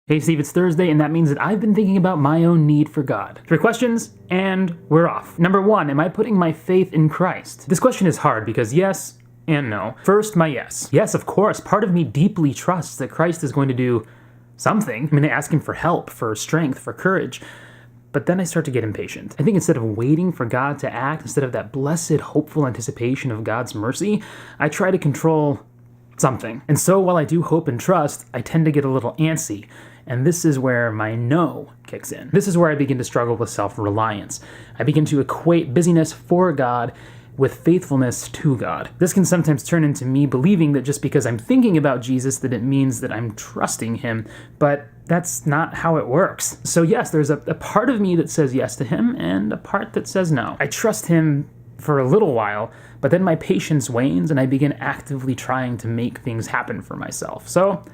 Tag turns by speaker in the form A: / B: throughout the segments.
A: Hey Steve, it's Thursday, and that means that I've been thinking about my own need for God. 3 questions, and we're off. Number 1, am I putting my faith in Christ? This question is hard because yes and no. First, my yes. Yes, of course, part of me deeply trusts that Christ is going to do something. I'm going to ask him for help, for strength, for courage. But then I start to get impatient. I think instead of waiting for God to act, instead of that blessed, hopeful anticipation of God's mercy, I try to control something. And so while I do hope and trust, I tend to get a little antsy. And this is where my no kicks in. This is where I begin to struggle with self-reliance. I begin to equate busyness for God with faithfulness to God. This can sometimes turn into me believing that just because I'm thinking about Jesus that it means that I'm trusting him, but that's not how it works. So yes, there's a part of me that says yes to him and a part that says no. I trust him for a little while, but then my patience wanes and I begin actively trying to make things happen for myself. So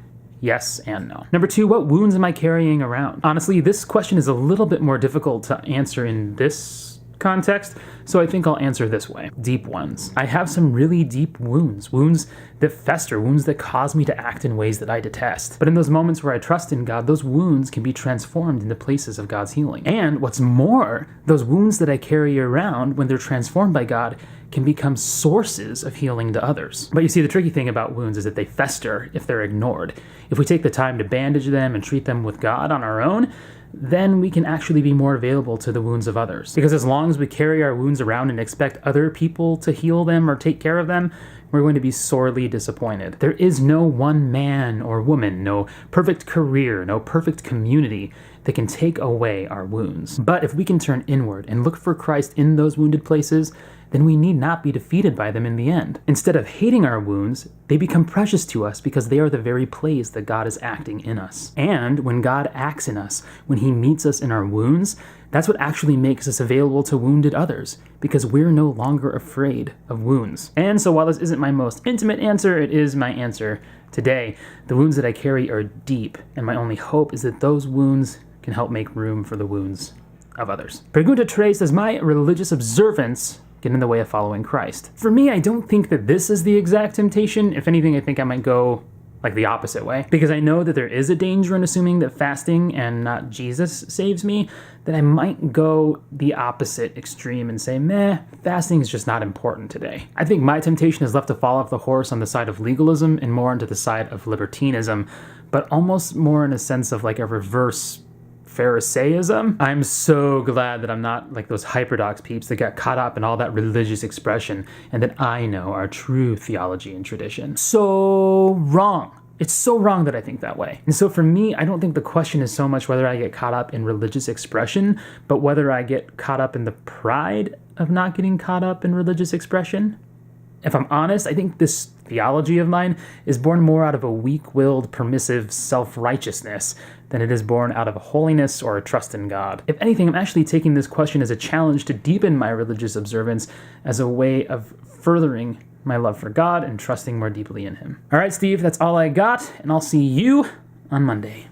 A: yes and no. Number 2, what wounds am I carrying around? Honestly, this question is a little bit more difficult to answer in this context, so I think I'll answer this way. Deep ones. I have some really deep wounds. Wounds that fester, wounds that cause me to act in ways that I detest. But in those moments where I trust in God, those wounds can be transformed into places of God's healing. And what's more, those wounds that I carry around, when they're transformed by God, can become sources of healing to others. But you see, the tricky thing about wounds is that they fester if they're ignored. If we take the time to bandage them and treat them with God on our own, then we can actually be more available to the wounds of others. Because as long as we carry our wounds around and expect other people to heal them or take care of them, we're going to be sorely disappointed. There is no one man or woman, no perfect career, no perfect community that can take away our wounds. But if we can turn inward and look for Christ in those wounded places, then we need not be defeated by them in the end. Instead of hating our wounds, they become precious to us because they are the very place that God is acting in us. And when God acts in us, when he meets us in our wounds, that's what actually makes us available to wounded others, because we're no longer afraid of wounds. And so while this isn't my most intimate answer, it is my answer today. The wounds that I carry are deep, and my only hope is that those wounds can help make room for the wounds of others. Pregunta 3 says, my religious observance get in the way of following Christ? For me, I don't think that this is the exact temptation. If anything, I think I might go like the opposite way. Because I know that there is a danger in assuming that fasting and not Jesus saves me, that I might go the opposite extreme and say, meh, fasting is just not important today. I think my temptation is left to fall off the horse on the side of legalism and more onto the side of libertinism, but almost more in a sense of like a reverse Pharisaism. I'm so glad that I'm not like those hyperdox peeps that got caught up in all that religious expression and that I know our true theology and tradition. So wrong. It's so wrong that I think that way. And so for me, I don't think the question is so much whether I get caught up in religious expression, but whether I get caught up in the pride of not getting caught up in religious expression. If I'm honest, I think this theology of mine is born more out of a weak-willed, permissive self-righteousness than it is born out of a holiness or a trust in God. If anything, I'm actually taking this question as a challenge to deepen my religious observance as a way of furthering my love for God and trusting more deeply in him. All right, Steve, that's all I got, and I'll see you on Monday.